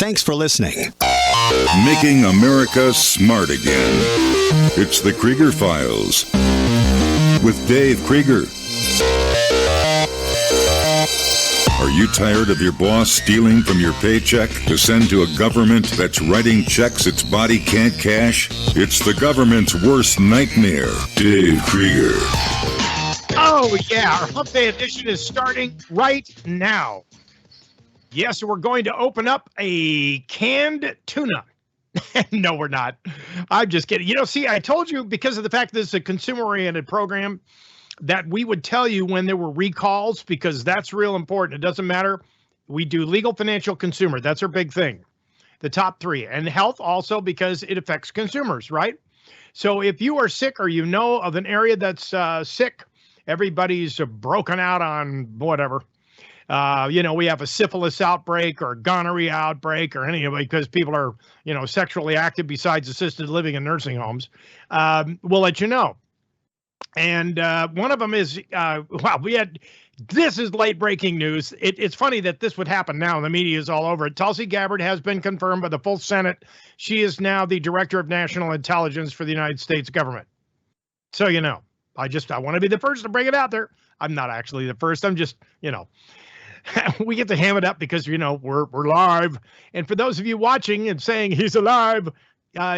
Thanks for listening. Making America smart again. It's the Krieger Files with Dave Krieger. Are you tired of your boss stealing from your paycheck to send to a government that's writing checks its body can't cash? It's the government's worst nightmare. Dave Krieger. Oh, yeah. Our Hump Day edition is starting right now. Yes, we're going to open up a canned tuna. No, we're not. I'm just kidding. You know, see, I told you because of the fact that this is a consumer-oriented program that we would tell you when there were recalls because that's real important. It doesn't matter. We do legal, financial, consumer. That's our big thing. The top three. And health also because it affects consumers, right? So if you are sick or you know of an area that's sick, everybody's broken out on whatever. We have a syphilis outbreak or gonorrhea outbreak or any of it because people are, sexually active besides assisted living in nursing homes. We'll let you know. And one of them is, this is late breaking news. It's funny that this would happen now. The media is all over it. Tulsi Gabbard has been confirmed by the full Senate. She is now the Director of National Intelligence for the United States government. So, I want to be the first to bring it out there. I'm not actually the first. I'm just, we get to ham it up because, we're live. And for those of you watching and saying he's alive,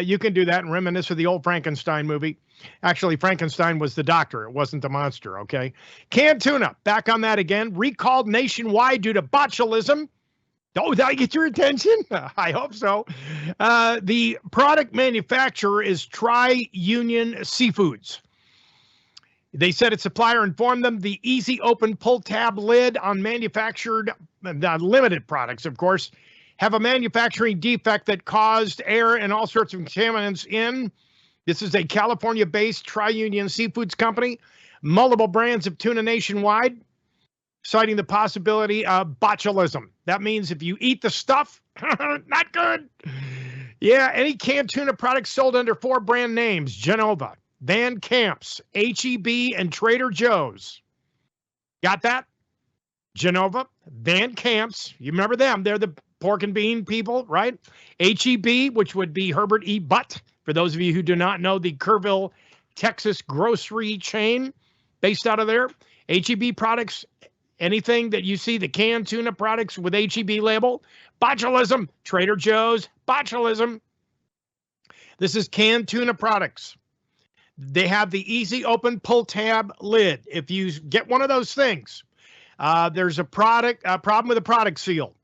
you can do that and reminisce of the old Frankenstein movie. Actually, Frankenstein was the doctor. It wasn't the monster, okay? Canned tuna, back on that again. Recalled nationwide due to botulism. Oh, did I get your attention? I hope so. The product manufacturer is Tri-Union Seafoods. They said its supplier informed them the easy open pull tab lid on manufactured, limited products, of course, have a manufacturing defect that caused air and all sorts of contaminants in. This is a California-based Tri-Union Seafoods company, multiple brands of tuna nationwide, citing the possibility of botulism. That means if you eat the stuff, not good. Yeah, any canned tuna products sold under 4 brand names, Genova, Van Camp's, H-E-B, and Trader Joe's. Got that? Genova, Van Camp's, you remember them. They're the pork and bean people, right? H-E-B, which would be Herbert E. Butt. For those of you who do not know, the Kerrville, Texas grocery chain based out of there. H-E-B products, anything that you see, the canned tuna products with H-E-B label, botulism. Trader Joe's, botulism. This is canned tuna products. They have the easy open pull tab lid. If you get one of those things, there's a problem with the product seal.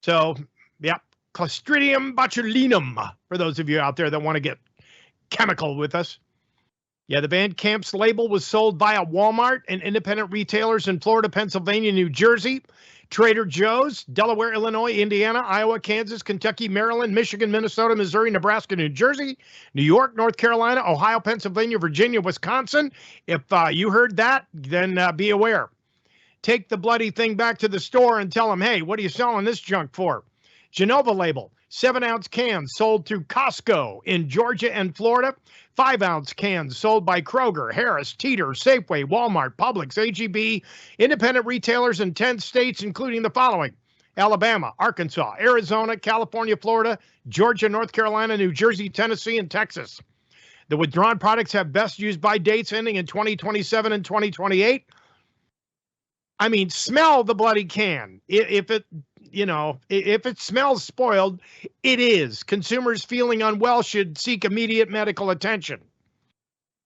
So, yeah, Clostridium botulinum, for those of you out there that want to get chemical with us. Yeah, the Van Camp's label was sold via Walmart and independent retailers in Florida, Pennsylvania, New Jersey, Trader Joe's, Delaware, Illinois, Indiana, Iowa, Kansas, Kentucky, Maryland, Michigan, Minnesota, Missouri, Nebraska, New Jersey, New York, North Carolina, Ohio, Pennsylvania, Virginia, Wisconsin. If you heard that, then be aware. Take the bloody thing back to the store and tell them, hey, what are you selling this junk for? Genova label, 7-ounce cans sold through Costco in Georgia and Florida. 5-ounce cans sold by Kroger, Harris, Teeter, Safeway, Walmart, Publix, H-E-B, independent retailers in 10 states, including the following: Alabama, Arkansas, Arizona, California, Florida, Georgia, North Carolina, New Jersey, Tennessee, and Texas. The withdrawn products have best use by dates ending in 2027 and 2028. I mean, smell the bloody can. If it smells spoiled, it is. Consumers feeling unwell should seek immediate medical attention.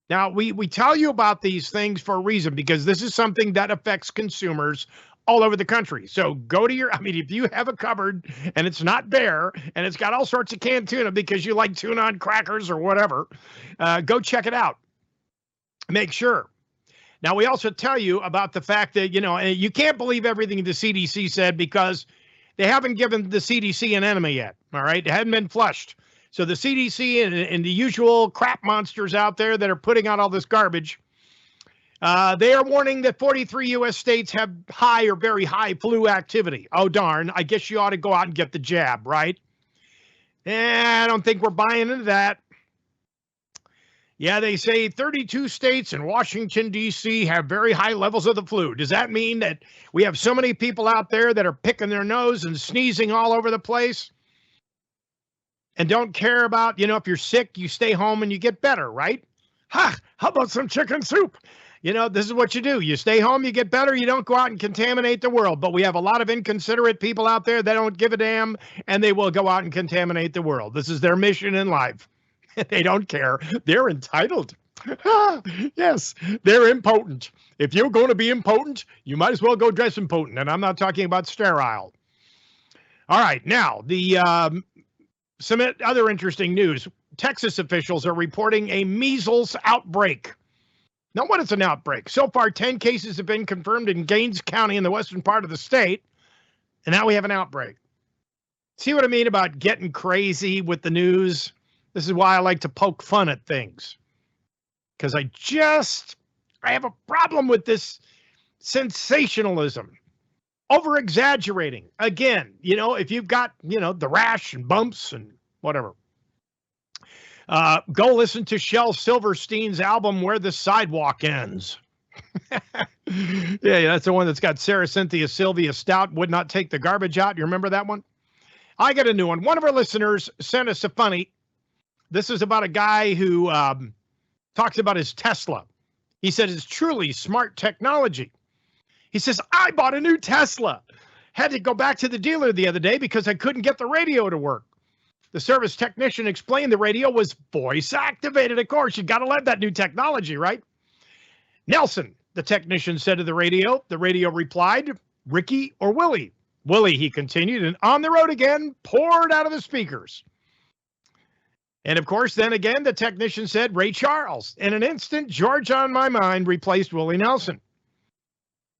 Now, we tell you about these things for a reason, because this is something that affects consumers all over the country. So go to if you have a cupboard and it's not bare and it's got all sorts of canned tuna because you like tuna on crackers or whatever, go check it out. Make sure. Now, we also tell you about the fact that, you can't believe everything the CDC said because they haven't given the CDC an enemy yet, all right? It hadn't been flushed. So the CDC and the usual crap monsters out there that are putting out all this garbage, they are warning that 43 U.S. states have high or very high flu activity. Oh, darn. I guess you ought to go out and get the jab, right? I don't think we're buying into that. Yeah, they say 32 states and Washington, D.C. have very high levels of the flu. Does that mean that we have so many people out there that are picking their nose and sneezing all over the place and don't care about, if you're sick, you stay home and you get better, right? Ha! How about some chicken soup? This is what you do. You stay home, you get better, you don't go out and contaminate the world. But we have a lot of inconsiderate people out there that don't give a damn, and they will go out and contaminate the world. This is their mission in life. They don't care. They're entitled. Yes, they're impotent. If you're going to be impotent, you might as well go dress impotent. And I'm not talking about sterile. All right, now, some other interesting news. Texas officials are reporting a measles outbreak. Now, what is an outbreak? So far, 10 cases have been confirmed in Gaines County in the western part of the state, and now we have an outbreak. See what I mean about getting crazy with the news? This is why I like to poke fun at things, because I have a problem with this sensationalism, over-exaggerating. Again, if you've got, the rash and bumps and whatever, go listen to Shel Silverstein's album, Where the Sidewalk Ends. Yeah, that's the one that's got Sarah Cynthia Sylvia Stout would not take the garbage out. You remember that one? I got a new one. One of our listeners sent us a funny. This is about a guy who talks about his Tesla. He said it's truly smart technology. He says, I bought a new Tesla. Had to go back to the dealer the other day because I couldn't get the radio to work. The service technician explained the radio was voice activated. Of course, you got to love that new technology, right? Nelson, the technician, said to the radio. The radio replied, Ricky or Willie? Willie, he continued, and on the road again, poured out of the speakers. And of course, then again, the technician said, Ray Charles. In an instant, George on My Mind replaced Willie Nelson.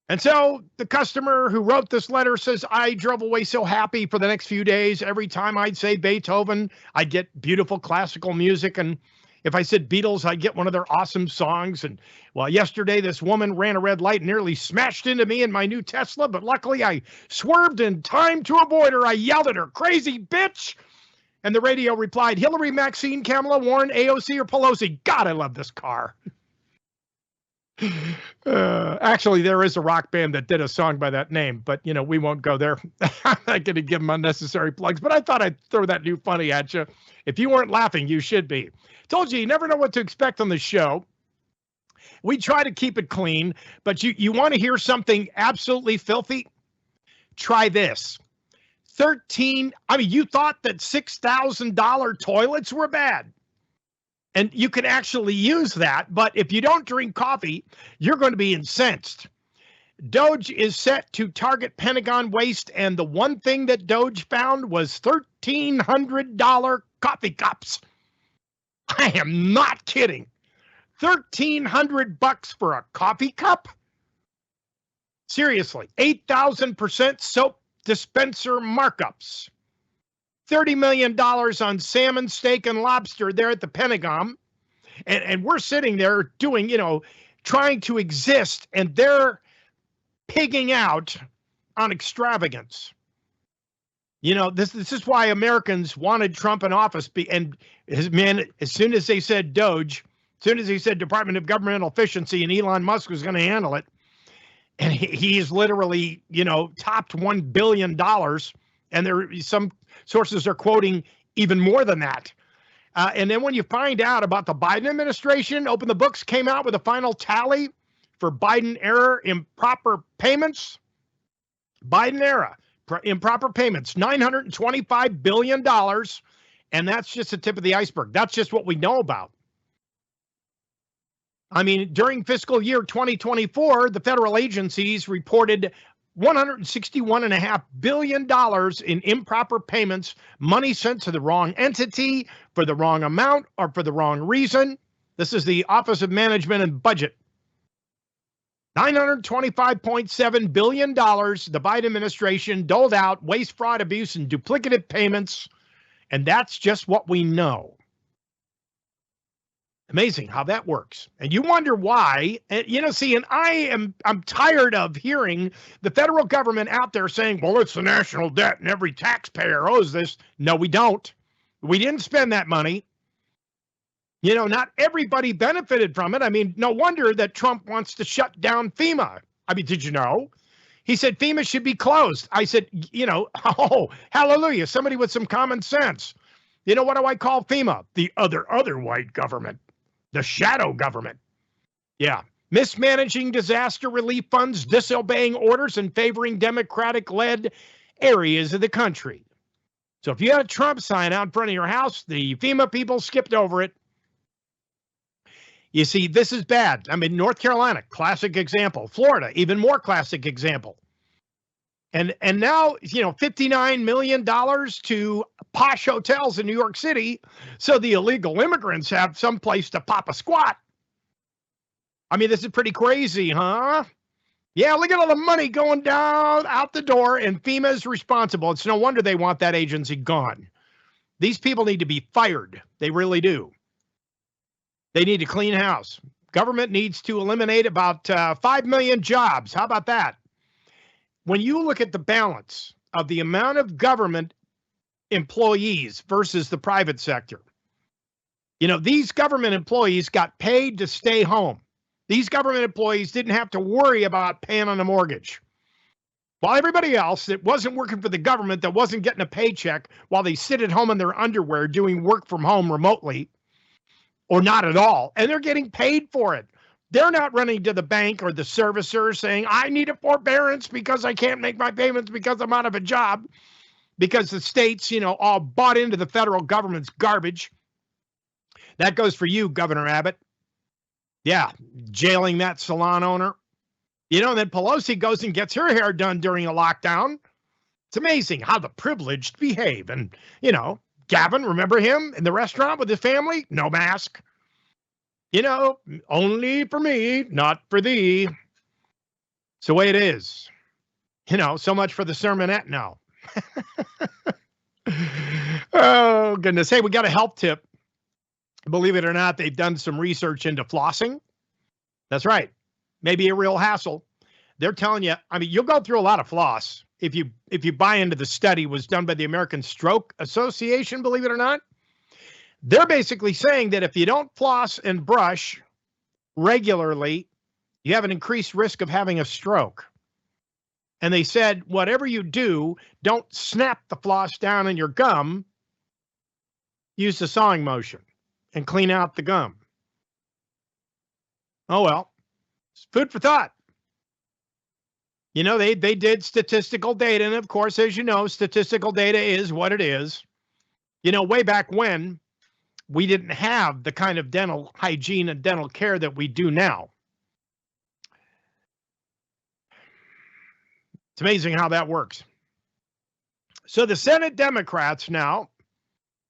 And so the customer who wrote this letter says, I drove away so happy for the next few days. Every time I'd say Beethoven, I'd get beautiful classical music. And if I said Beatles, I'd get one of their awesome songs. And well, yesterday, this woman ran a red light and nearly smashed into me in my new Tesla. But luckily, I swerved in time to avoid her. I yelled at her, crazy bitch. And the radio replied, Hillary, Maxine, Kamala, Warren, AOC, or Pelosi. God, I love this car. Actually, there is a rock band that did a song by that name, but, we won't go there. I'm not going to give them unnecessary plugs, but I thought I'd throw that new funny at you. If you weren't laughing, you should be. Told you never know what to expect on the show. We try to keep it clean, but you want to hear something absolutely filthy? Try this. You thought that $6,000 toilets were bad. And you can actually use that, but if you don't drink coffee, you're going to be incensed. Doge is set to target Pentagon waste, and the one thing that Doge found was $1,300 coffee cups. I am not kidding. $1,300 for a coffee cup? Seriously, 8,000% soap dispenser markups. $30 million on salmon, steak, and lobster there at the Pentagon. And we're sitting there doing, trying to exist, and they're pigging out on extravagance. This is why Americans wanted Trump in office. And as soon as they said Doge, as soon as he said Department of Governmental Efficiency and Elon Musk was going to handle it, and he's literally, topped $1 billion. And some sources are quoting even more than that. And then when you find out about the Biden administration, Open the Books came out with a final tally for Biden era improper payments. Biden era improper payments, $925 billion. And that's just the tip of the iceberg. That's just what we know about. During fiscal year 2024, the federal agencies reported $161.5 billion in improper payments, money sent to the wrong entity for the wrong amount or for the wrong reason. This is the Office of Management and Budget. $925.7 billion the Biden administration doled out, waste, fraud, abuse, and duplicative payments. And that's just what we know. Amazing how that works. And you wonder why. And I'm tired of hearing the federal government out there saying, well, it's the national debt and every taxpayer owes this. No, we don't. We didn't spend that money. Not everybody benefited from it. I mean, no wonder that Trump wants to shut down FEMA. I mean, did you know? He said FEMA should be closed. I said, oh, hallelujah, somebody with some common sense. What do I call FEMA? The other white government, the shadow government. Yeah. Mismanaging disaster relief funds, disobeying orders, and favoring Democratic-led areas of the country. So if you had a Trump sign out in front of your house, the FEMA people skipped over it. You see, this is bad. I mean, North Carolina, classic example. Florida, even more classic example. And now, $59 million to posh hotels in New York City so the illegal immigrants have some place to pop a squat. I mean, this is pretty crazy, huh? Yeah, look at all the money going down out the door, and FEMA is responsible. It's no wonder they want that agency gone. These people need to be fired. They really do. They need to clean house. Government needs to eliminate about 5 million jobs. How about that? When you look at the balance of the amount of government employees versus the private sector, these government employees got paid to stay home. These government employees didn't have to worry about paying on a mortgage. While everybody else that wasn't working for the government, that wasn't getting a paycheck while they sit at home in their underwear doing work from home remotely, or not at all, and they're getting paid for it. They're not running to the bank or the servicer saying, I need a forbearance because I can't make my payments because I'm out of a job, because the states, all bought into the federal government's garbage. That goes for you, Governor Abbott. Yeah, jailing that salon owner. Then Pelosi goes and gets her hair done during a lockdown. It's amazing how the privileged behave. And, Gavin, remember him in the restaurant with his family? No mask. Only for me, not for thee. It's the way it is. So much for the sermonette now. Oh, goodness. Hey, we got a health tip. Believe it or not, they've done some research into flossing. That's right. Maybe a real hassle. They're telling you, I mean, you'll go through a lot of floss if you buy into the study was done by the American Stroke Association, believe it or not. They're basically saying that if you don't floss and brush regularly, you have an increased risk of having a stroke. And they said, whatever you do, don't snap the floss down in your gum. Use the sawing motion and clean out the gum. Oh, well, it's food for thought. They did statistical data. And of course, as you know, statistical data is what it is. Way back when, we didn't have the kind of dental hygiene and dental care that we do now. It's amazing how that works. So the Senate Democrats now,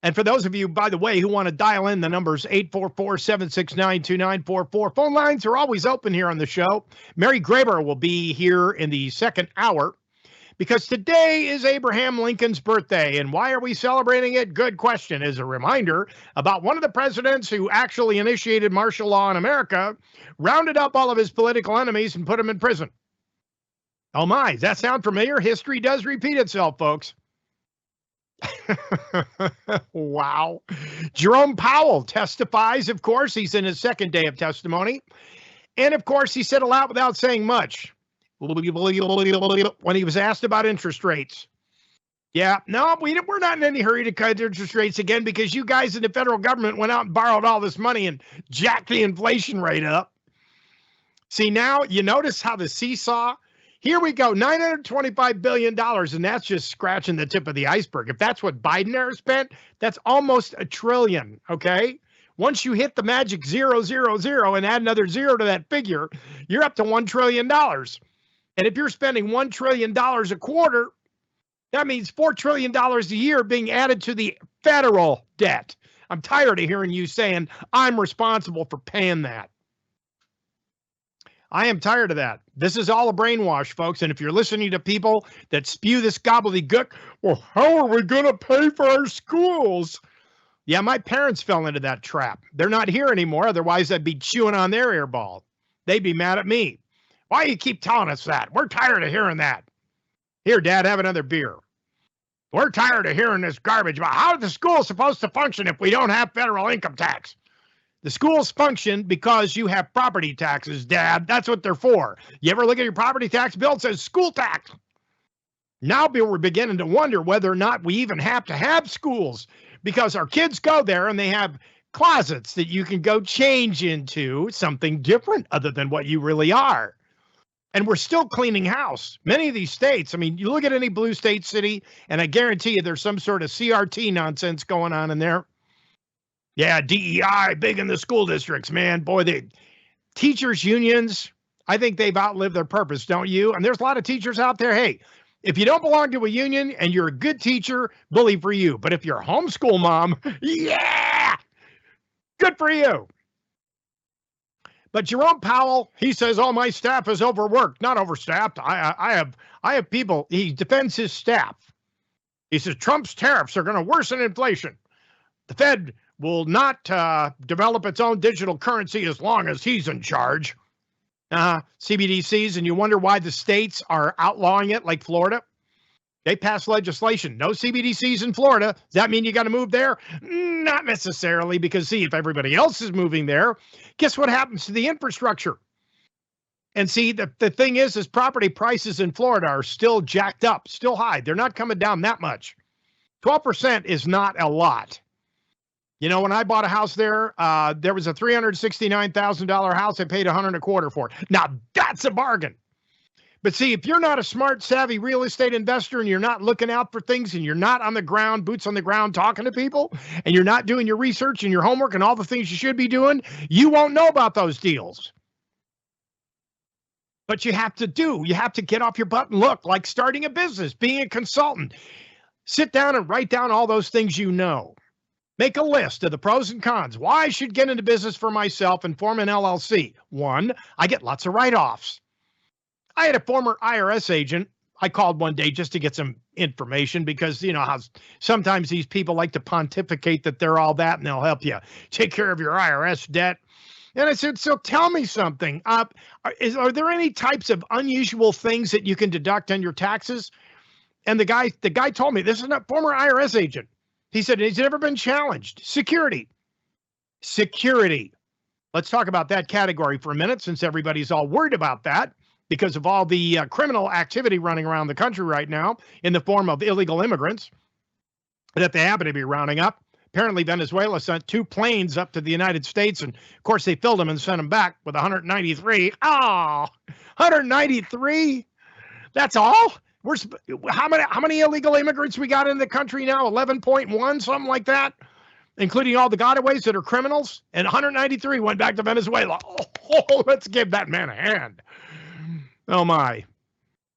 and for those of you, by the way, who want to dial in, the numbers 844-769-2944. Phone lines are always open here on the show. Mary Grabar will be here in the second hour because today is Abraham Lincoln's birthday. And why are we celebrating it? Good question. As a reminder about one of the presidents who actually initiated martial law in America, rounded up all of his political enemies and put them in prison. Oh my, does that sound familiar? History does repeat itself, folks. Wow. Jerome Powell testifies, of course. He's in his second day of testimony. And of course, he said a lot without saying much when he was asked about interest rates. Yeah, no, we're not in any hurry to cut interest rates again because you guys in the federal government went out and borrowed all this money and jacked the inflation rate up. See, now you notice how the seesaw. Here we go, $925 billion, and that's just scratching the tip of the iceberg. If that's what Biden era spent, that's almost $1 trillion, okay? Once you hit the magic 000 and add another zero to that figure, you're up to $1 trillion. And if you're spending $1 trillion a quarter, that means $4 trillion a year being added to the federal debt. I'm tired of hearing you saying, I'm responsible for paying that. I am tired of that. This is all a brainwash, folks. And if you're listening to people that spew this gobbledygook, well, how are we going to pay for our schools? Yeah, my parents fell into that trap. They're not here anymore. Otherwise, I'd be chewing on their earball. They'd be mad at me. Why do you keep telling us that? We're tired of hearing that. Here, Dad, have another beer. We're tired of hearing this garbage about how the school is supposed to function if we don't have federal income tax. The schools function because you have property taxes, Dad. That's what they're for. You ever look at your property tax bill? It says school tax. Now we're beginning to wonder whether or not we even have to have schools, because our kids go there and they have closets that you can go change into something different other than what you really are. And we're still cleaning house. Many of these states, I mean, you look at any blue state city, and I guarantee you there's some sort of CRT nonsense going on in there. Yeah, DEI, big in the school districts, man. Boy, the teachers' unions, I think they've outlived their purpose, don't you? And there's a lot of teachers out there, hey, if you don't belong to a union and you're a good teacher, bully for you. But if you're a homeschool mom, yeah, good for you. But Jerome Powell, he says, oh, my staff is overworked. Not overstaffed. I have people. He defends his staff. He says Trump's tariffs are going to worsen inflation. The Fed will not develop its own digital currency as long as he's in charge. CBDCs, and you wonder why the states are outlawing it, like Florida. They passed legislation. No CBDCs in Florida. Does that mean you got to move there? Not necessarily, because, see, if everybody else is moving there, guess what happens to the infrastructure? And see, the thing is property prices in Florida are still jacked up, still high. They're not coming down that much. 12% is not a lot. You know, when I bought a house there, there was a $369,000 house. I paid $125,000 for it. Now, that's a bargain. But see, if you're not a smart, savvy real estate investor and you're not looking out for things and you're not on the ground, boots on the ground, talking to people, and you're not doing your research and your homework and all the things you should be doing, you won't know about those deals. But you have to get off your butt and look, like starting a business, being a consultant. Sit down and write down all those things you know. Make a list of the pros and cons. Why I should get into business for myself and form an LLC. 1, I get lots of write-offs. I had a former IRS agent. I called one day just to get some information, because you know how sometimes these people like to pontificate that they're all that and they'll help you take care of your IRS debt. And I said, so tell me something. Are there any types of unusual things that you can deduct on your taxes? And the guy told me, this is a former IRS agent. He said, he's never been challenged. Security. Let's talk about that category for a minute, since everybody's all worried about that because of all the criminal activity running around the country right now in the form of illegal immigrants that they happen to be rounding up. Apparently, Venezuela sent 2 planes up to the United States, and of course, they filled them and sent them back with 193. Oh, 193? That's all? How many illegal immigrants we got in the country now? 11.1, something like that, including all the gotaways that are criminals. And 193 went back to Venezuela. Oh, let's give that man a hand. Oh my,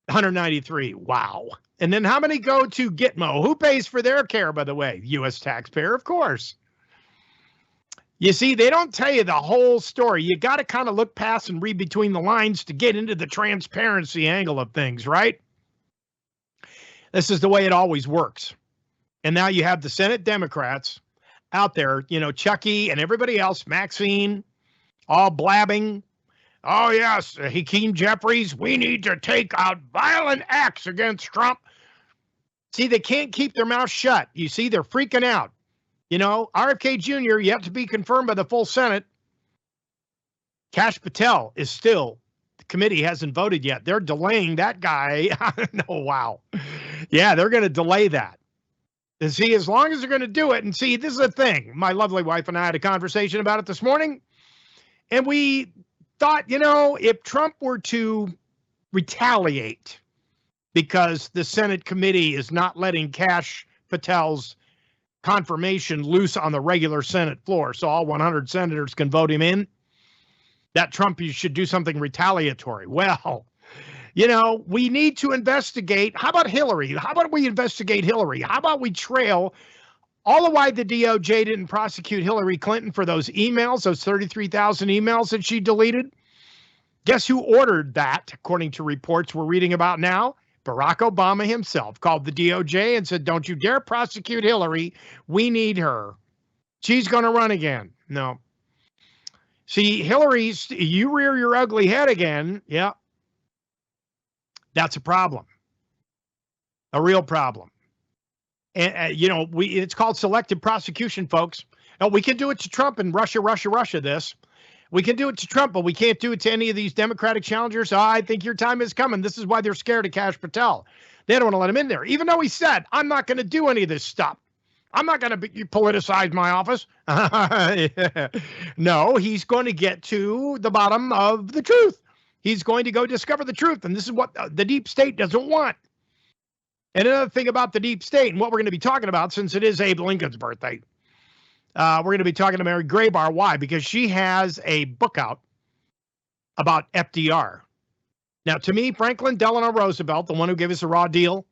193. Wow. And then how many go to Gitmo? Who pays for their care, by the way? U.S. taxpayer, of course. You see, they don't tell you the whole story. You got to kind of look past and read between the lines to get into the transparency angle of things, right? This is the way it always works. And now you have the Senate Democrats out there, you know, Chucky and everybody else, Maxine, all blabbing. Oh, yes, Hakeem Jeffries, we need to take out violent acts against Trump. See, they can't keep their mouth shut. You see, they're freaking out. You know, RFK Jr., you have to be confirmed by the full Senate. Kash Patel is still, the committee hasn't voted yet. They're delaying that guy. No, wow. Yeah, they're going to delay that. And see, as long as they're going to do it, and see, this is the thing. My lovely wife and I had a conversation about it this morning, and we thought, you know, if Trump were to retaliate because the Senate committee is not letting Kash Patel's confirmation loose on the regular Senate floor, so all 100 senators can vote him in, that Trump should do something retaliatory. Well, you know, we need to investigate. How about Hillary? How about we investigate Hillary? How about we trail all of why the DOJ didn't prosecute Hillary Clinton for those emails, those 33,000 emails that she deleted? Guess who ordered that, according to reports we're reading about now? Barack Obama himself called the DOJ and said, don't you dare prosecute Hillary. We need her. She's going to run again. No. See, Hillary's, you rear your ugly head again. Yeah. That's a problem. A real problem. And, you know, it's called selective prosecution, folks. Oh, we can do it to Trump and Russia this. We can do it to Trump, but we can't do it to any of these Democratic challengers. Oh, I think your time is coming. This is why they're scared of Kash Patel. They don't want to let him in there, even though he said, I'm not going to do any of this stuff. I'm not going to politicize my office. Yeah. No, he's going to get to the bottom of the truth. He's going to go discover the truth. And this is what the deep state doesn't want. And another thing about the deep state and what we're going to be talking about, since it is Abe Lincoln's birthday, we're going to be talking to Mary Grabar. Why? Because she has a book out about FDR. Now, to me, Franklin Delano Roosevelt, the one who gave us the raw deal,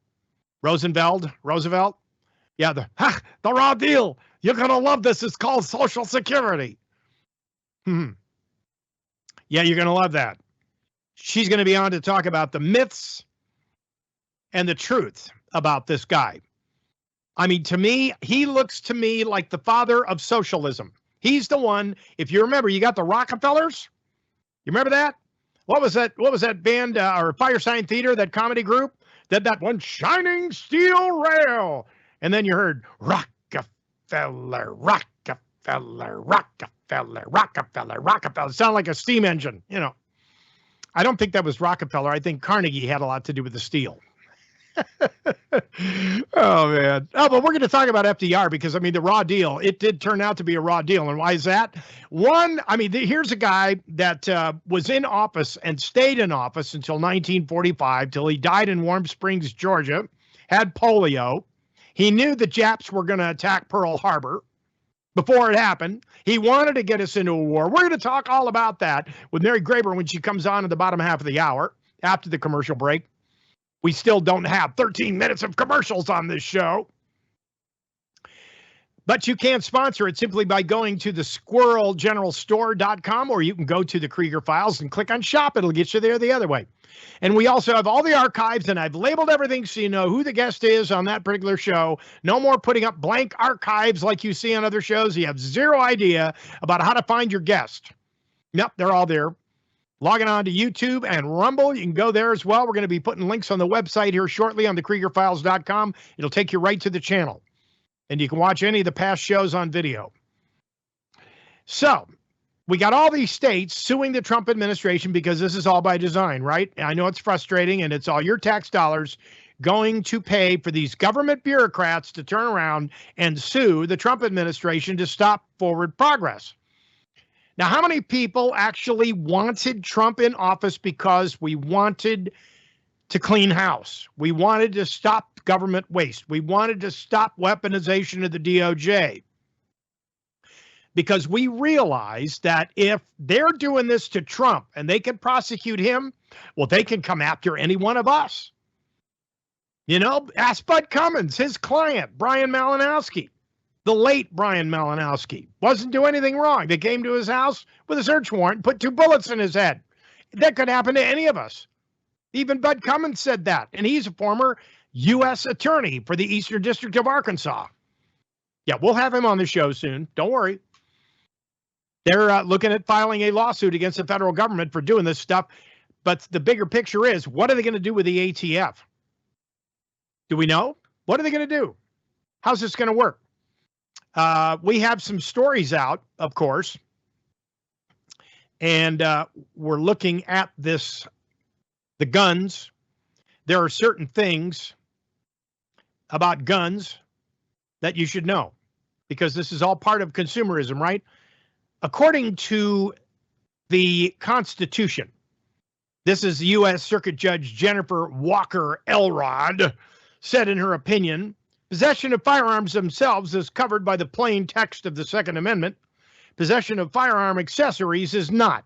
Roosevelt, yeah, the raw deal. You're going to love this. It's called Social Security. Yeah, you're going to love that. She's going to be on to talk about the myths and the truth about this guy. I mean, to me, he looks to me like the father of socialism. He's the one, if you remember, you got the Rockefellers. You remember that? What was that band or Firesign Theater, that comedy group? That one, Shining Steel Rail. And then you heard Rockefeller, Rockefeller, Rockefeller, Rockefeller, Rockefeller. It sounded like a steam engine, you know. I don't think that was Rockefeller. I think Carnegie had a lot to do with the steel. Oh, man. Oh, but we're going to talk about FDR because, I mean, the raw deal, it did turn out to be a raw deal. And why is that? One, I mean, here's a guy that was in office and stayed in office until 1945, till he died in Warm Springs, Georgia, had polio. He knew the Japs were going to attack Pearl Harbor before it happened. He wanted to get us into a war. We're going to talk all about that with Mary Grabar when she comes on in the bottom half of the hour after the commercial break. We still don't have 13 minutes of commercials on this show. But you can sponsor it simply by going to the squirrelgeneralstore.com, or you can go to the Krieger Files and click on shop. It'll get you there the other way. And we also have all the archives, and I've labeled everything so you know who the guest is on that particular show. No more putting up blank archives like you see on other shows. You have zero idea about how to find your guest. Yep, they're all there. Logging on to YouTube and Rumble. You can go there as well. We're going to be putting links on the website here shortly on thekriegerfiles.com. It'll take you right to the channel. And you can watch any of the past shows on video. So, we got all these states suing the Trump administration because this is all by design, right? I know it's frustrating, and it's all your tax dollars going to pay for these government bureaucrats to turn around and sue the Trump administration to stop forward progress. Now, how many people actually wanted Trump in office because we wanted to clean house? We wanted to stop government waste. We wanted to stop weaponization of the DOJ. Because we realized that if they're doing this to Trump and they can prosecute him, well, they can come after any one of us. You know, ask Bud Cummins, his client, Brian Malinowski. The late Brian Malinowski wasn't doing anything wrong. They came to his house with a search warrant and put 2 bullets in his head. That could happen to any of us. Even Bud Cummins said that. And he's a former U.S. attorney for the Eastern District of Arkansas. Yeah, we'll have him on the show soon. Don't worry. They're looking at filing a lawsuit against the federal government for doing this stuff. But the bigger picture is, what are they going to do with the ATF? Do we know? What are they going to do? How's this going to work? We have some stories out, of course, and we're looking at this, the guns. There are certain things about guns that you should know, because this is all part of consumerism, right? According to the Constitution, this is U.S. Circuit Judge Jennifer Walker Elrod said in her opinion, possession of firearms themselves is covered by the plain text of the Second Amendment. Possession of firearm accessories is not.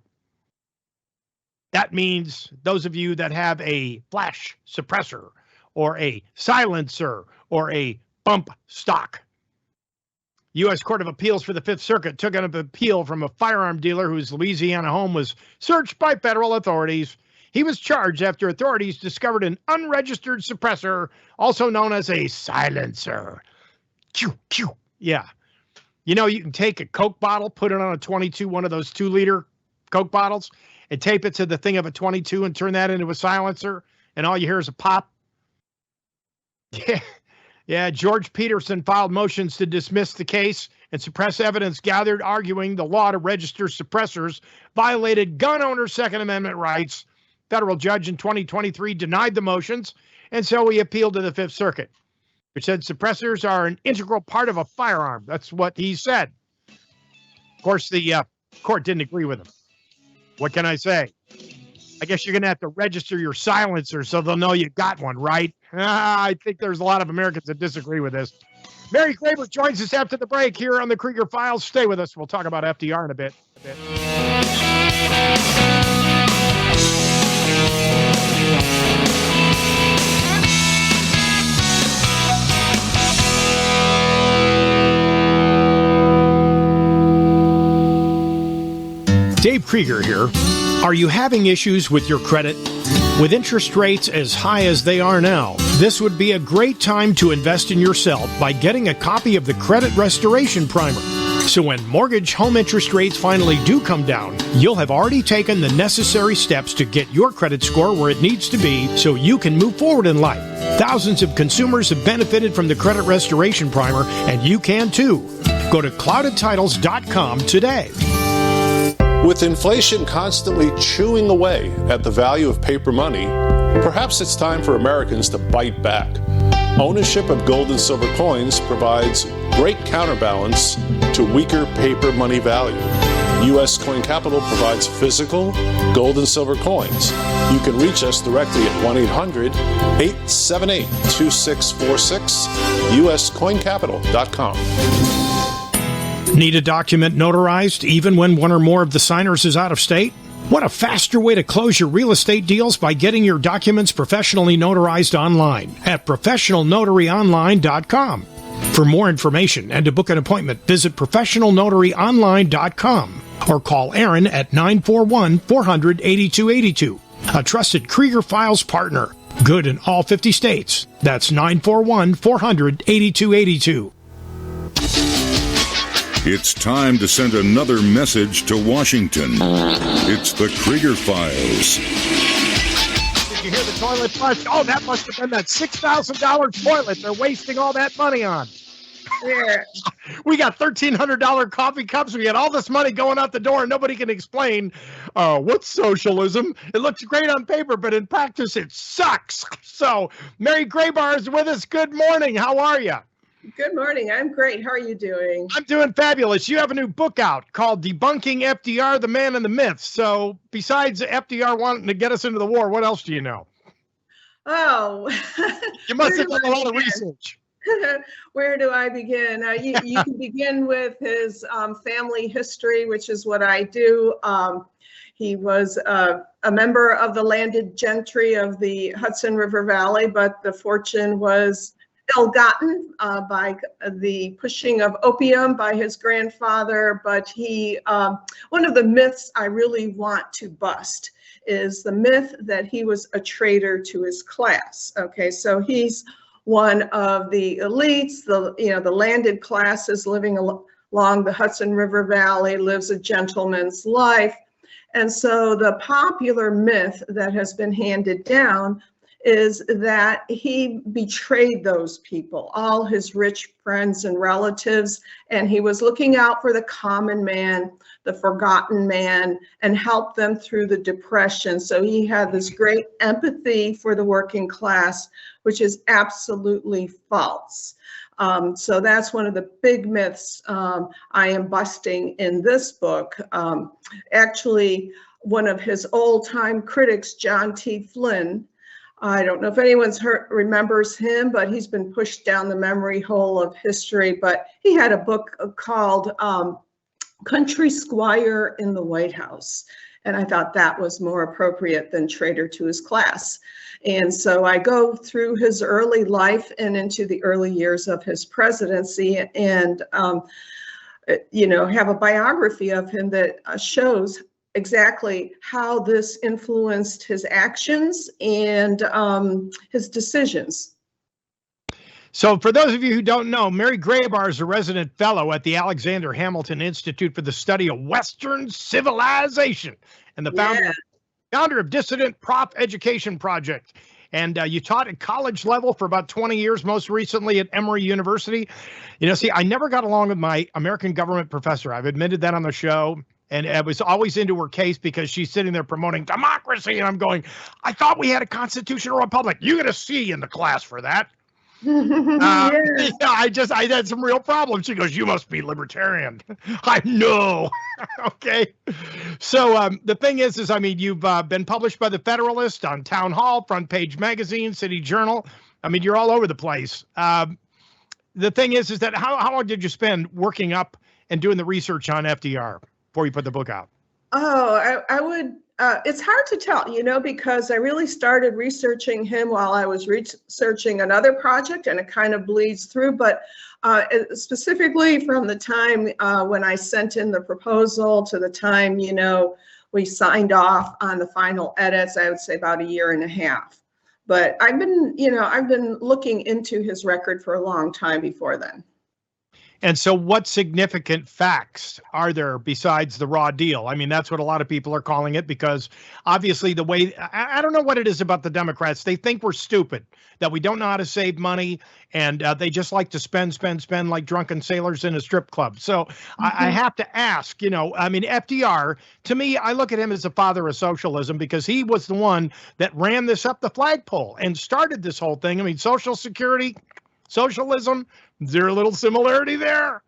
That means those of you that have a flash suppressor or a silencer or a bump stock. U.S. Court of Appeals for the Fifth Circuit took an appeal from a firearm dealer whose Louisiana home was searched by federal authorities. He was charged after authorities discovered an unregistered suppressor, also known as a silencer. Yeah. You know, you can take a Coke bottle, put it on a 22, one of those 2-liter Coke bottles, and tape it to the thing of a 22 and turn that into a silencer, and all you hear is a pop. Yeah. Yeah, George Peterson filed motions to dismiss the case and suppress evidence gathered, arguing the law to register suppressors violated gun owners' Second Amendment rights. Federal judge in 2023 denied the motions, and so he appealed to the Fifth Circuit, which said suppressors are an integral part of a firearm. That's what he said. Of course, the court didn't agree with him. What can I say? I guess you're going to have to register your silencer so they'll know you got one, right? I think there's a lot of Americans that disagree with this. Mary Grabar joins us after the break here on the Krieger Files. Stay with us. We'll talk about FDR in a bit. Dave Krieger here. Are you having issues with your credit? With interest rates as high as they are now, this would be a great time to invest in yourself by getting a copy of the Credit Restoration Primer. So when mortgage home interest rates finally do come down, you'll have already taken the necessary steps to get your credit score where it needs to be so you can move forward in life. Thousands of consumers have benefited from the Credit Restoration Primer, and you can too. Go to cloudedtitles.com today. With inflation constantly chewing away at the value of paper money, perhaps it's time for Americans to bite back. Ownership of gold and silver coins provides great counterbalance to weaker paper money value. U.S. Coin Capital provides physical gold and silver coins. You can reach us directly at 1-800-878-2646, uscoincapital.com. Need a document notarized even when one or more of the signers is out of state? What a faster way to close your real estate deals by getting your documents professionally notarized online at professionalnotaryonline.com. For more information and to book an appointment, visit professionalnotaryonline.com or call Aaron at 941-400-8282. A trusted Krieger Files partner. Good in all 50 states. That's 941-400-8282. It's time to send another message to Washington. It's the Krieger Files. Did you hear the toilet flush? Oh, that must have been that $6,000 toilet they're wasting all that money on. Yeah. We got $1,300 coffee cups. We got all this money going out the door, and nobody can explain what's socialism. It looks great on paper, but in practice, it sucks. So, Mary Grabar is with us. Good morning. How are you? Good morning. I'm great. How are you doing? I'm doing fabulous. You have a new book out called Debunking FDR, the Man and the Myth. So besides FDR wanting to get us into the war, what else do you know? Oh. You must have done a lot of research. Where do I begin? You can begin with his family history, which is what I do. He was a member of the landed gentry of the Hudson River Valley, but the fortune was ill-gotten by the pushing of opium by his grandfather. But he, one of the myths I really want to bust is the myth that he was a traitor to his class. Okay, so he's one of the elites, the landed classes living along the Hudson River Valley, lives a gentleman's life. And so the popular myth that has been handed down is that he betrayed those people, all his rich friends and relatives, and he was looking out for the common man, the forgotten man, and helped them through the Depression. So he had this great empathy for the working class, which is absolutely false. So that's one of the big myths I am busting in this book. Actually, one of his old-time critics, John T. Flynn, I don't know if anyone's remembers him, but he's been pushed down the memory hole of history. But he had a book called Country Squire in the White House. And I thought that was more appropriate than traitor to his class. And so I go through his early life and into the early years of his presidency and, have a biography of him that shows exactly how this influenced his actions and his decisions. So for those of you who don't know, Mary Grabar is a resident fellow at the Alexander Hamilton Institute for the Study of Western Civilization and the founder of Dissident Prop Education Project. and you taught at college level for about 20 years, most recently at Emory University. See, I never got along with my American government professor. I've admitted that on the show. And I was always into her case because she's sitting there promoting democracy. And I'm going, I thought we had a constitutional republic. You get a C in the class for that. I had some real problems. She goes, you must be libertarian. I know. Okay. So the thing is, you've been published by the Federalist, on Town Hall, Front Page Magazine, City Journal. You're all over the place. The thing is that how long did you spend working up and doing the research on FDR before you put the book out? Oh, I would, it's hard to tell, because I really started researching him while I was researching another project, and it kind of bleeds through. But specifically from the time when I sent in the proposal to the time, we signed off on the final edits, I would say about a year and a half. But I've been looking into his record for a long time before then. And so what significant facts are there besides the raw deal? That's what a lot of people are calling it, because obviously the way, I don't know what it is about the Democrats. They think we're stupid, that we don't know how to save money, and they just like to spend like drunken sailors in a strip club. So I have to ask, FDR, to me, I look at him as the father of socialism, because he was the one that ran this up the flagpole and started this whole thing. Social Security, socialism, is there a little similarity there?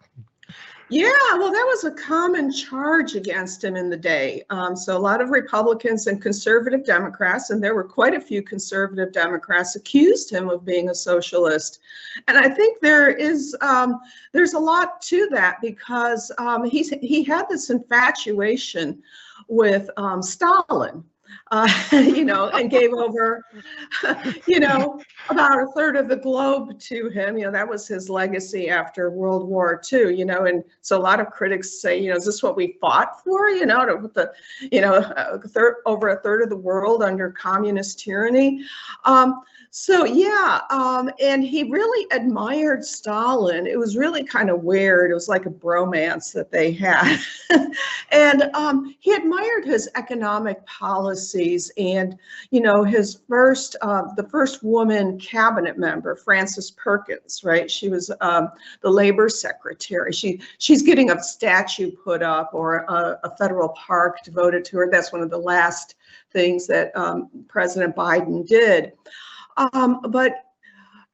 Yeah, well, that was a common charge against him in the day. So a lot of Republicans and conservative Democrats, and there were quite a few conservative Democrats, accused him of being a socialist. And I think there's a lot to that, because he had this infatuation with Stalin. And gave over, about a third of the globe to him. That was his legacy after World War II, and so a lot of critics say, is this what we fought for, to put the, over a third of the world under communist tyranny. And he really admired Stalin. It was really kind of weird. It was like a bromance that they had. And he admired his economic policies, and, his the first woman cabinet member, Frances Perkins, right? She was the labor secretary. She's getting a statue put up, or a federal park devoted to her. That's one of the last things that President Biden did. But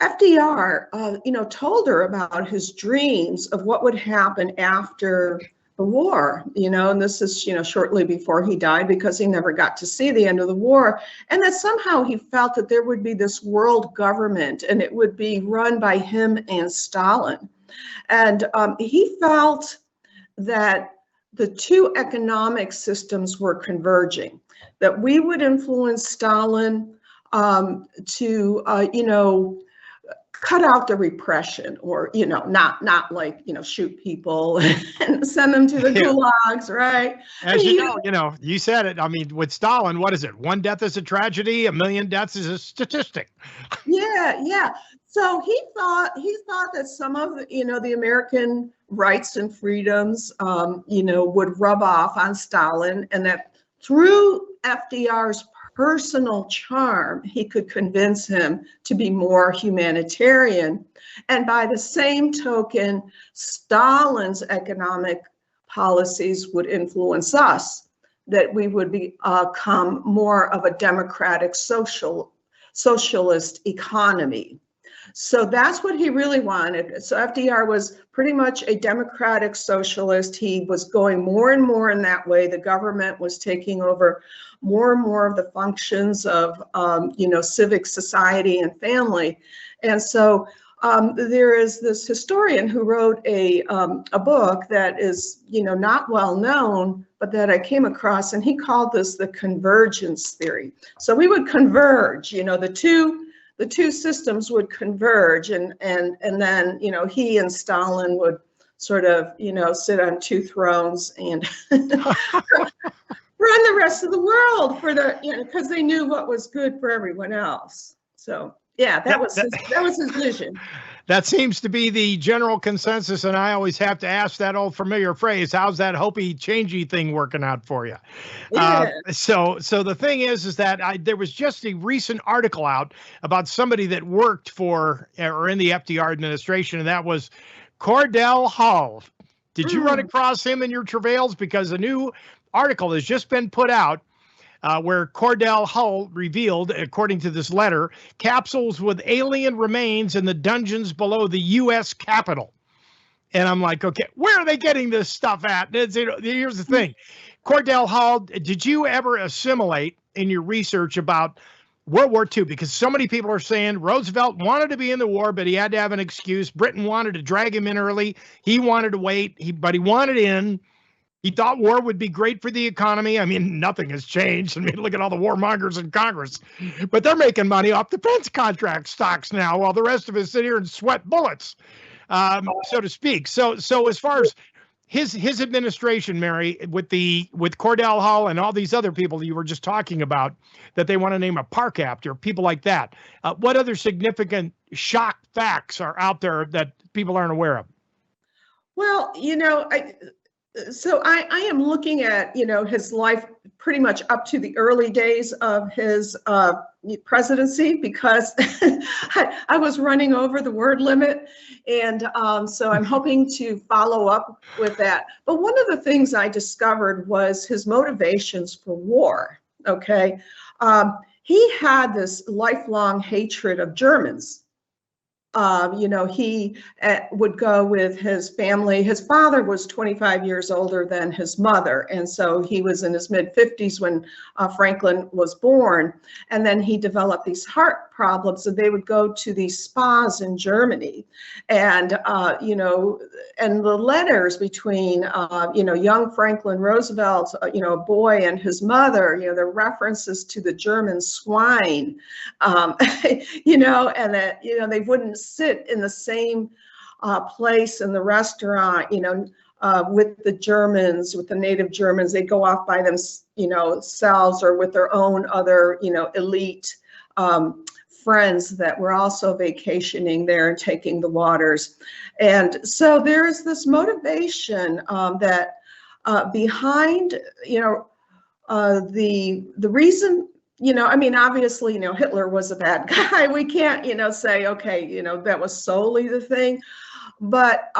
FDR, told her about his dreams of what would happen after the war, and this is, shortly before he died, because he never got to see the end of the war. And that somehow he felt that there would be this world government, and it would be run by him and Stalin. And he felt that the two economic systems were converging, that we would influence Stalin to cut out the repression, or not like shoot people and send them to the gulags, right? As you said it. With Stalin, what is it? One death is a tragedy, a million deaths is a statistic. Yeah. So he thought that some of the American rights and freedoms would rub off on Stalin, and that through FDR's personal charm, he could convince him to be more humanitarian. And by the same token, Stalin's economic policies would influence us, that we would become more of a democratic socialist economy. So that's what he really wanted. So FDR was pretty much a democratic socialist. He was going more and more in that way. The government was taking over more and more of the functions of, civic society and family. And so there is this historian who wrote a book that is, not well known, but that I came across, and he called this the convergence theory. So we would converge, the two systems would converge, and then, he and Stalin would sort of, sit on two thrones and run the rest of the world because they knew what was good for everyone else. So yeah, that was his vision. That seems to be the general consensus, and I always have to ask that old familiar phrase: "How's that hopey, changey thing working out for you?" Yeah. So the thing is that there was just a recent article out about somebody that worked for or in the FDR administration, and that was Cordell Hull. Did you run across him in your travails? Because a new article has just been put out where Cordell Hull revealed, according to this letter, capsules with alien remains in the dungeons below the U.S. Capitol. And I'm like, okay, where are they getting this stuff at? Here's the thing. Cordell Hull, did you ever assimilate in your research about World War II? Because so many people are saying Roosevelt wanted to be in the war, but he had to have an excuse. Britain wanted to drag him in early. He wanted to wait, but he wanted in. He thought war would be great for the economy. I mean, nothing has changed. I mean, look at all the warmongers in Congress. But they're making money off defense contract stocks now, while the rest of us sit here and sweat bullets, so to speak. So as far as his administration, Mary, with Cordell Hull and all these other people you were just talking about, that they want to name a park after, people like that. What other significant shock facts are out there that people aren't aware of? Well, I am looking at, his life pretty much up to the early days of his presidency, because I was running over the word limit. And so I'm hoping to follow up with that. But one of the things I discovered was his motivations for war. Okay. He had this lifelong hatred of Germans. He would go with his family. His father was 25 years older than his mother. And so he was in his mid-50s when Franklin was born. And then he developed these heart problems. So they would go to these spas in Germany. And, and the letters between, young Franklin Roosevelt, a boy, and his mother, the references to the German swine, and that, they wouldn't sit in the same place in the restaurant, with the Germans, with the native Germans. They go off by themselves or with their own other, elite friends that were also vacationing there and taking the waters. And so there's this motivation that behind, the reason, obviously, Hitler was a bad guy. We can't, say, okay, that was solely the thing. But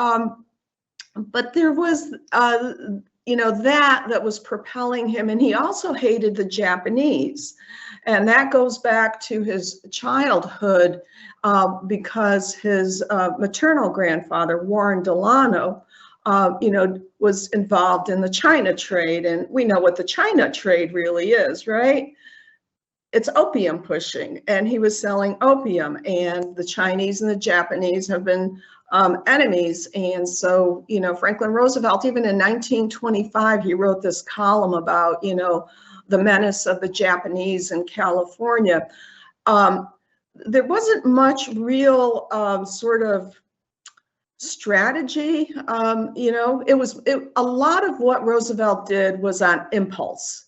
there was, that was propelling him. And he also hated the Japanese. And that goes back to his childhood, because his maternal grandfather, Warren Delano, was involved in the China trade. And we know what the China trade really is, right? It's opium pushing, and he was selling opium, and the Chinese and the Japanese have been enemies. And so, Franklin Roosevelt, even in 1925, he wrote this column about, the menace of the Japanese in California. There wasn't much real sort of strategy. A lot of what Roosevelt did was on impulse.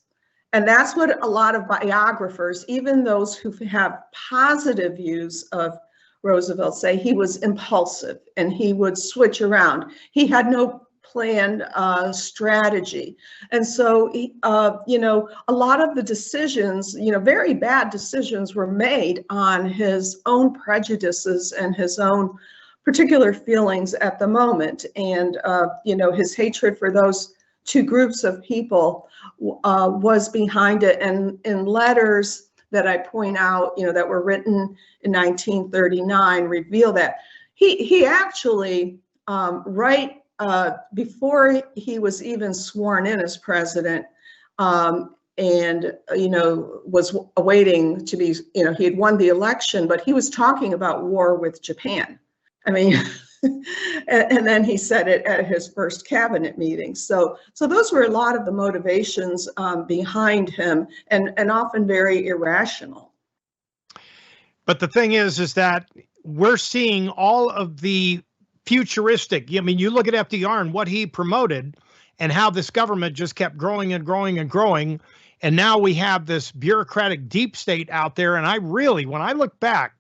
And that's what a lot of biographers, even those who have positive views of Roosevelt, say he was impulsive and he would switch around. He had no planned strategy. And so, a lot of the decisions, very bad decisions were made on his own prejudices and his own particular feelings at the moment. And, his hatred for those two groups of people was behind it. And in letters that I point out, that were written in 1939, reveal that he actually, right before he was even sworn in as president, and was awaiting to be, he had won the election, but he was talking about war with Japan. I mean, and then he said it at his first cabinet meeting. So those were a lot of the motivations behind him, and often very irrational. But the thing is that we're seeing all of the futuristic. I mean, you look at FDR and what he promoted and how this government just kept growing and growing and growing. And now we have this bureaucratic deep state out there. And I really, when I look back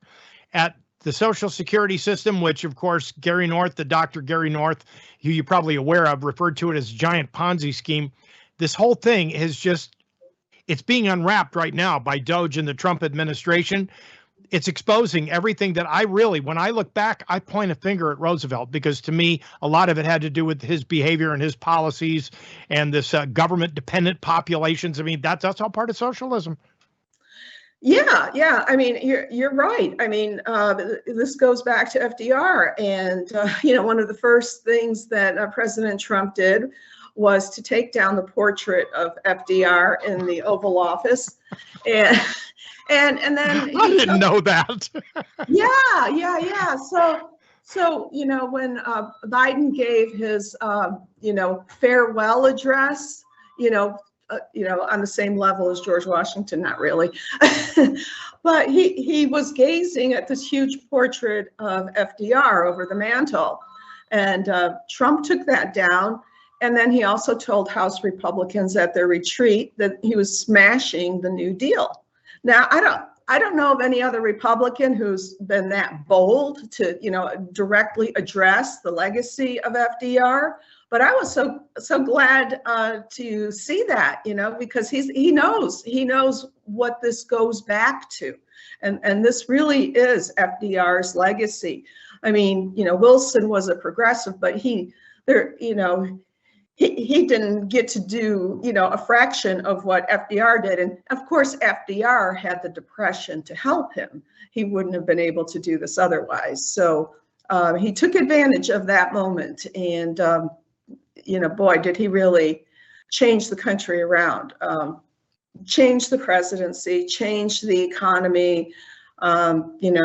at the Social Security system, which of course Gary North, the Dr. Gary North, who you're probably aware of, referred to it as a giant Ponzi scheme. This whole thing is just, it's being unwrapped right now by Doge and the Trump administration. It's exposing everything that I really, when I look back, I point a finger at Roosevelt, because to me, a lot of it had to do with his behavior and his policies and this government dependent populations. I mean, that's all part of socialism. Yeah. I mean, you're right. I mean, this goes back to FDR, and one of the first things that President Trump did was to take down the portrait of FDR in the Oval Office, and then I didn't know that. Yeah. So when Biden gave his farewell address, on the same level as George Washington, not really, but he was gazing at this huge portrait of FDR over the mantle, and Trump took that down. And then he also told House Republicans at their retreat that he was smashing the New Deal. Now, I don't know of any other Republican who's been that bold to, directly address the legacy of FDR. But I was so glad to see that, because he knows what this goes back to, and this really is FDR's legacy. I mean, Wilson was a progressive, but he didn't get to do, a fraction of what FDR did. And of course, FDR had the Depression to help him. He wouldn't have been able to do this otherwise. So he took advantage of that moment. And, boy, did he really change the country around, change the presidency, change the economy,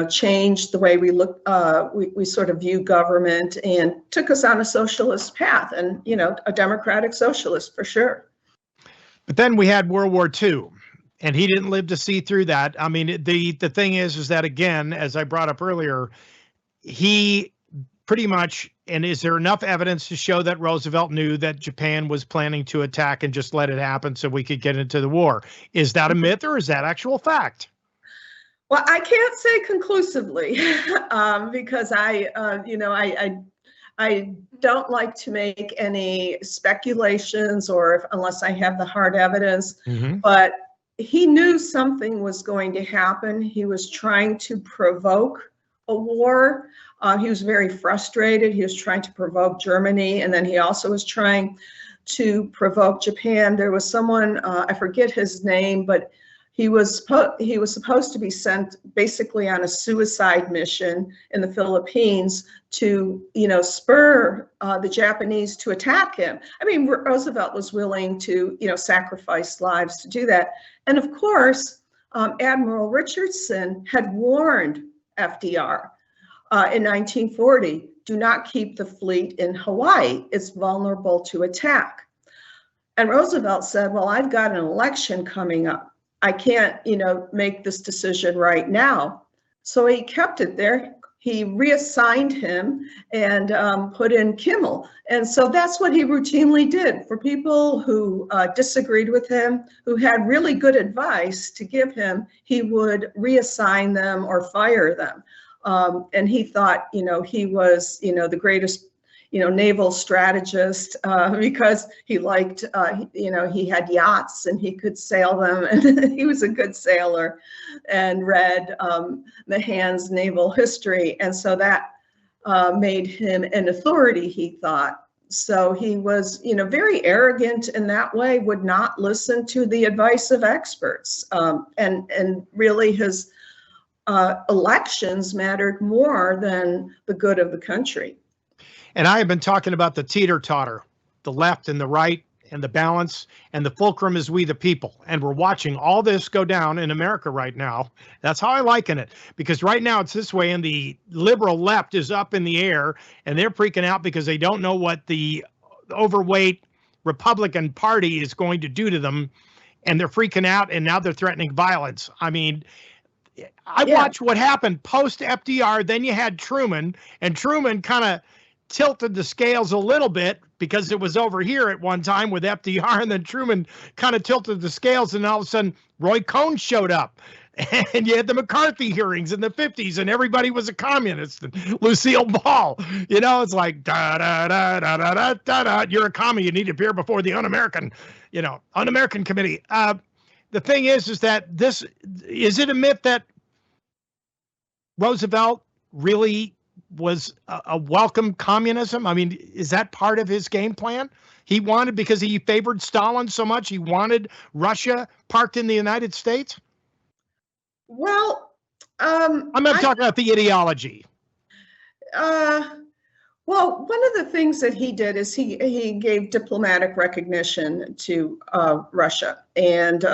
changed the way we look, we sort of view government, and took us on a socialist path, and, a democratic socialist for sure. But then we had World War II, and he didn't live to see through that. I mean, the thing is that, again, as I brought up earlier, he pretty much, and is there enough evidence to show that Roosevelt knew that Japan was planning to attack and just let it happen so we could get into the war? Is that a myth, or is that actual fact? Well, I can't say conclusively because I don't like to make any speculations, or unless I have the hard evidence. Mm-hmm. But he knew something was going to happen. He was trying to provoke a war. He was very frustrated. He was trying to provoke Germany, and then he also was trying to provoke Japan. There was someone, I forget his name, but he was supposed to be sent basically on a suicide mission in the Philippines to, spur the Japanese to attack him. I mean, Roosevelt was willing to, sacrifice lives to do that. And of course, Admiral Richardson had warned FDR in 1940, do not keep the fleet in Hawaii. It's vulnerable to attack. And Roosevelt said, well, I've got an election coming up. I can't, make this decision right now. So he kept it there. He reassigned him and put in Kimmel. And so that's what he routinely did for people who disagreed with him, who had really good advice to give him. He would reassign them or fire them. And he thought, he was, the greatest naval strategist because he liked, he had yachts and he could sail them, and he was a good sailor and read Mahan's naval history. And so that made him an authority, he thought. So he was, very arrogant in that way, would not listen to the advice of experts. And really his elections mattered more than the good of the country. And I have been talking about the teeter-totter, the left and the right, and the balance, and the fulcrum is we the people. And we're watching all this go down in America right now. That's how I liken it, because right now it's this way, and the liberal left is up in the air, and they're freaking out because they don't know what the overweight Republican Party is going to do to them, and they're freaking out, and now they're threatening violence. I mean, I watched what happened post-FDR. Then you had Truman, and Truman kind of tilted the scales a little bit because it was over here at one time with FDR, and then Truman kind of tilted the scales, and all of a sudden Roy Cohn showed up. And you had the McCarthy hearings in the 50s, and everybody was a communist. And Lucille Ball, it's like, da, da, da, da, da, da, da, da. You're a commie. You need to appear before the Un-American committee. The thing is that is it a myth that Roosevelt really was a welcome communism? I mean, is that part of his game plan? He wanted, because he favored Stalin so much, he wanted Russia parked in the United States? Well, I'm not talking about the ideology. Well, one of the things that he did is he gave diplomatic recognition to Russia. And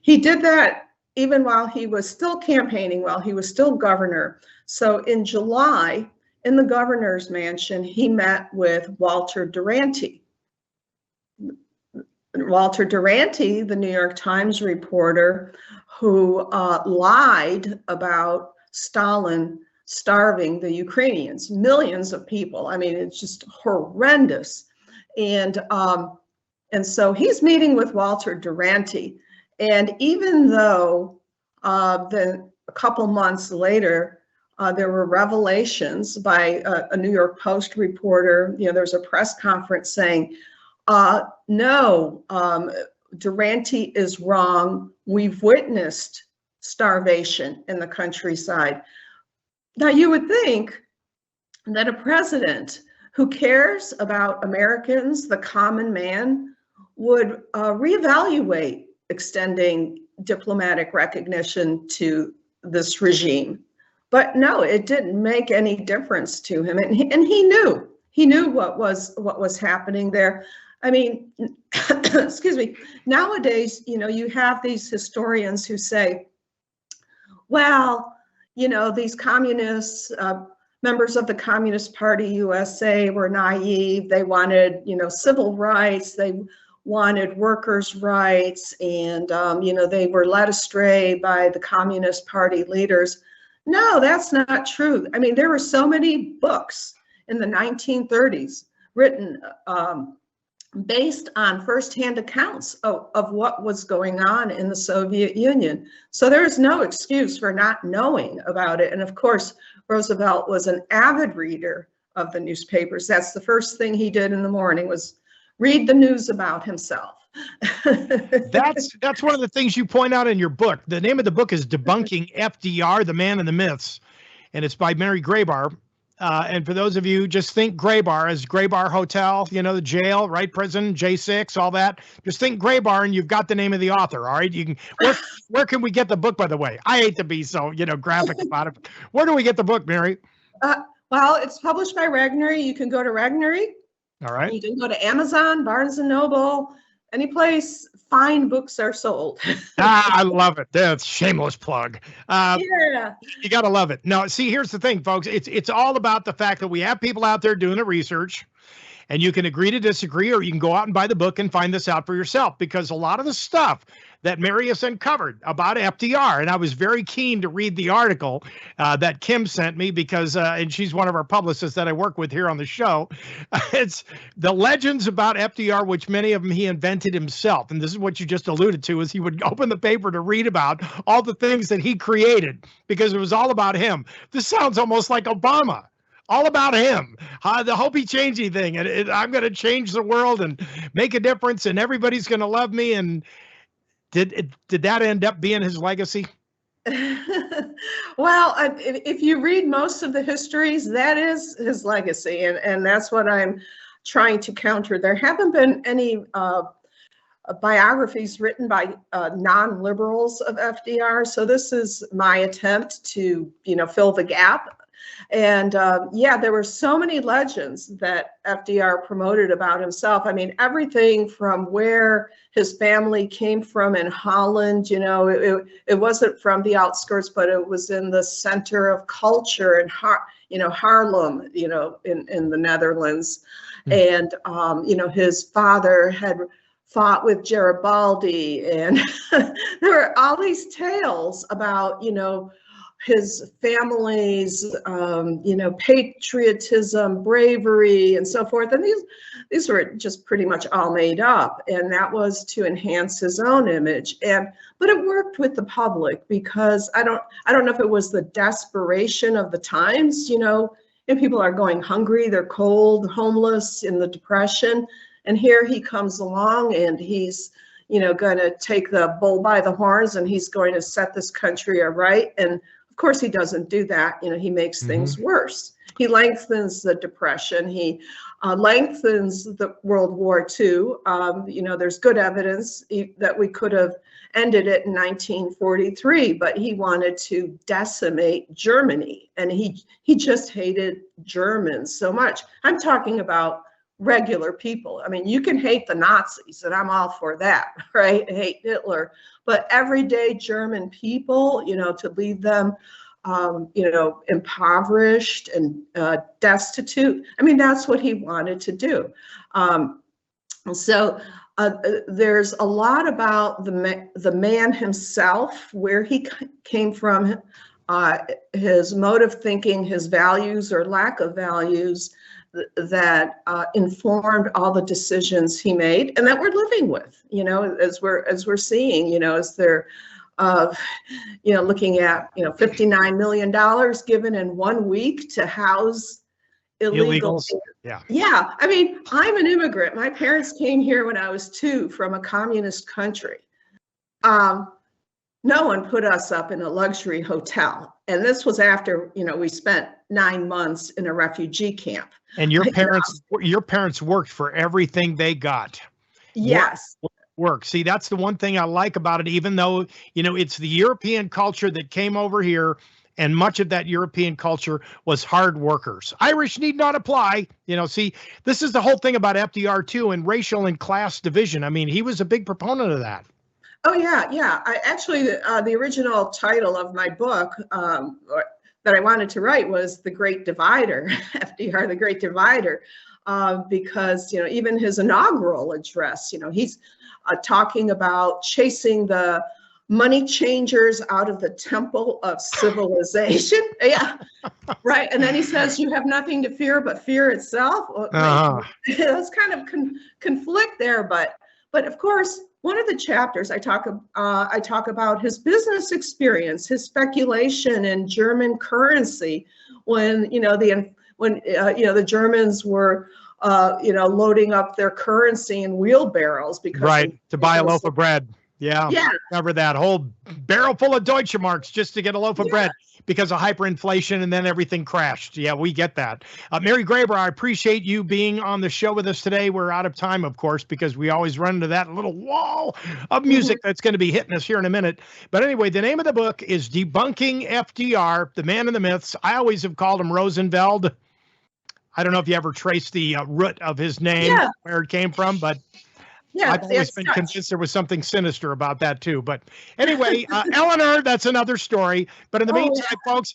he did that even while he was still campaigning, while he was still governor. So in July, in the governor's mansion, he met with Walter Duranty. Walter Duranty, the New York Times reporter, who lied about Stalin starving the Ukrainians, millions of people. I mean, it's just horrendous. And so he's meeting with Walter Duranty. And even though then a couple months later, there were revelations by a New York Post reporter, there was a press conference saying, no, Duranty is wrong. We've witnessed starvation in the countryside. Now, you would think that a president who cares about Americans, the common man, would reevaluate extending diplomatic recognition to this regime. But no, it didn't make any difference to him. And he knew what was happening there. I mean, excuse me, nowadays, you have these historians who say, well, these communists, members of the Communist Party USA were naive. They wanted, civil rights. They wanted workers' rights. And, they were led astray by the Communist Party leaders. No, that's not true. I mean, there were so many books in the 1930s written based on firsthand accounts of what was going on in the Soviet Union. So there's no excuse for not knowing about it. And of course, Roosevelt was an avid reader of the newspapers. That's the first thing he did in the morning, was read the news about himself. That's one of the things you point out in your book. The name of the book is Debunking FDR, The Man and the Myths, and it's by Mary Grabar. And for those of you, just think Grabar as Grabar Hotel, the jail, right? Prison, J6, all that. Just think Grabar and you've got the name of the author, all right? You can. Where can we get the book, by the way? I hate to be so, graphic about it. Where do we get the book, Mary? Well, it's published by Regnery. You can go to Regnery. All right. You can go to Amazon, Barnes & Noble, any place fine books are sold. I love it. That's shameless plug. Yeah. You got to love it. Now, see, here's the thing, folks. It's all about the fact that we have people out there doing the research, and you can agree to disagree, or you can go out and buy the book and find this out for yourself, because a lot of the stuff that Mary has uncovered about FDR, and I was very keen to read the article that Kim sent me, because, and she's one of our publicists that I work with here on the show. It's the legends about FDR, which many of them he invented himself. And this is what you just alluded to, is he would open the paper to read about all the things that he created, because it was all about him. This sounds almost like Obama. All about him. The hope he changed anything. And I'm going to change the world and make a difference, and everybody's going to love me. And did that end up being his legacy? Well, if you read most of the histories, that is his legacy. And that's what I'm trying to counter. There haven't been any biographies written by non-liberals of FDR. So this is my attempt to, fill the gap. And yeah, there were so many legends that FDR promoted about himself. I mean, everything from where his family came from in Holland, it wasn't from the outskirts, but it was in the center of culture in Haarlem, in the Netherlands. And, his father had fought with Garibaldi, and there were all these tales about, his family's, patriotism, bravery, and so forth. And these were just pretty much all made up. And that was to enhance his own image. But it worked with the public because I don't know if it was the desperation of the times, and people are going hungry, they're cold, homeless, in the Depression. And here he comes along and he's, going to take the bull by the horns and he's going to set this country aright. And of course he doesn't do that. He makes things worse. He lengthens the Depression. He lengthens the World War II. There's good evidence that we could have ended it in 1943, but he wanted to decimate Germany. And he just hated Germans so much. I'm talking about regular people. I mean, you can hate the Nazis, and I'm all for that, right? Hate Hitler, but everyday German people, to leave them, impoverished and destitute. I mean, that's what he wanted to do. So there's a lot about the man himself, where he came from, his mode of thinking, his values or lack of values, that informed all the decisions he made and that we're living with, as we're seeing, as they're, looking at, $59 million given in 1 week to house illegals. Yeah. Yeah. I mean, I'm an immigrant. My parents came here when I was 2 from a communist country. No one put us up in a luxury hotel. And this was after, we spent 9 months in a refugee camp. And your parents worked for everything they got. Yes. Work. See, that's the one thing I like about it, even though, it's the European culture that came over here, and much of that European culture was hard workers. Irish need not apply. See, this is the whole thing about FDR too, and racial and class division. I mean, he was a big proponent of that. Oh, yeah. Yeah. I actually, the original title of my book that I wanted to write was The Great Divider, FDR, The Great Divider, because, even his inaugural address, he's talking about chasing the money changers out of the temple of civilization. Yeah, right. And then he says, you have nothing to fear but fear itself. That's kind of conflict there. But of course, one of the chapters I talk about his business experience, his speculation in German currency, when the Germans were loading up their currency in wheelbarrows because to buy a loaf of bread. Yeah. Remember that whole barrel full of Deutsche Marks just to get a loaf of bread because of hyperinflation, and then everything crashed. Yeah, we get that. Mary Grabar, I appreciate you being on the show with us today. We're out of time, of course, because we always run into that little wall of music that's going to be hitting us here in a minute. But anyway, the name of the book is Debunking FDR, the Man and the Myths. I always have called him Rosenfeld. I don't know if you ever traced the root of his name, where it came from, but I've always been convinced there was something sinister about that too. But anyway, Eleanor, that's another story. But in the meantime, folks,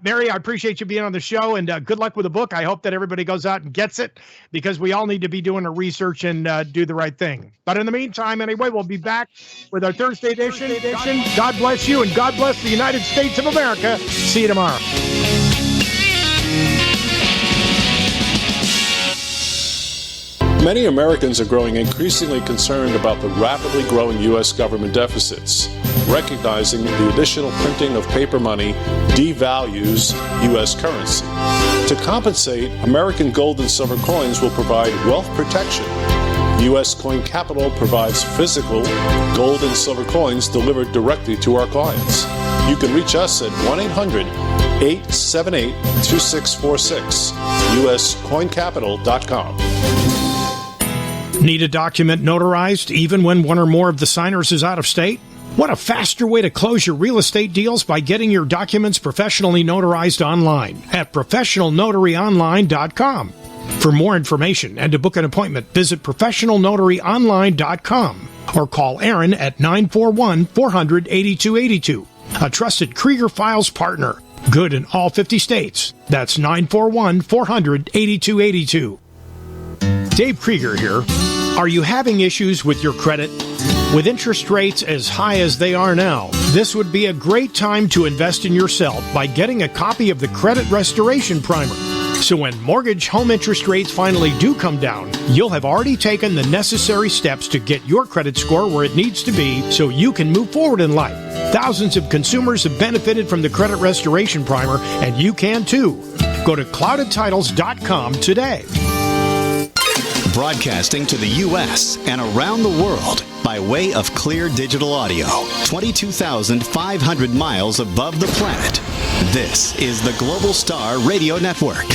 Mary, I appreciate you being on the show, and good luck with the book. I hope that everybody goes out and gets it, because we all need to be doing the research and do the right thing. But in the meantime, anyway, we'll be back with our Thursday edition. God bless you, and God bless the United States of America. See you tomorrow. Many Americans are growing increasingly concerned about the rapidly growing U.S. government deficits, recognizing the additional printing of paper money devalues U.S. currency. To compensate, American gold and silver coins will provide wealth protection. U.S. Coin Capital provides physical gold and silver coins delivered directly to our clients. You can reach us at 1-800-878-2646, uscoincapital.com. Need a document notarized even when one or more of the signers is out of state? What a faster way to close your real estate deals by getting your documents professionally notarized online at professionalnotaryonline.com. For more information and to book an appointment, visit professionalnotaryonline.com or call Aaron at 941-400-8282. A trusted Krieger Files partner. Good in all 50 states. That's 941-400-8282. Dave Krieger here. Are you having issues with your credit? With interest rates as high as they are now, this would be a great time to invest in yourself by getting a copy of the Credit Restoration Primer. So when mortgage home interest rates finally do come down, you'll have already taken the necessary steps to get your credit score where it needs to be so you can move forward in life. Thousands of consumers have benefited from the Credit Restoration Primer, and you can too. Go to cloudedtitles.com today. Broadcasting to the U.S. and around the world by way of clear digital audio, 22,500 miles above the planet. This is the Global Star Radio Network.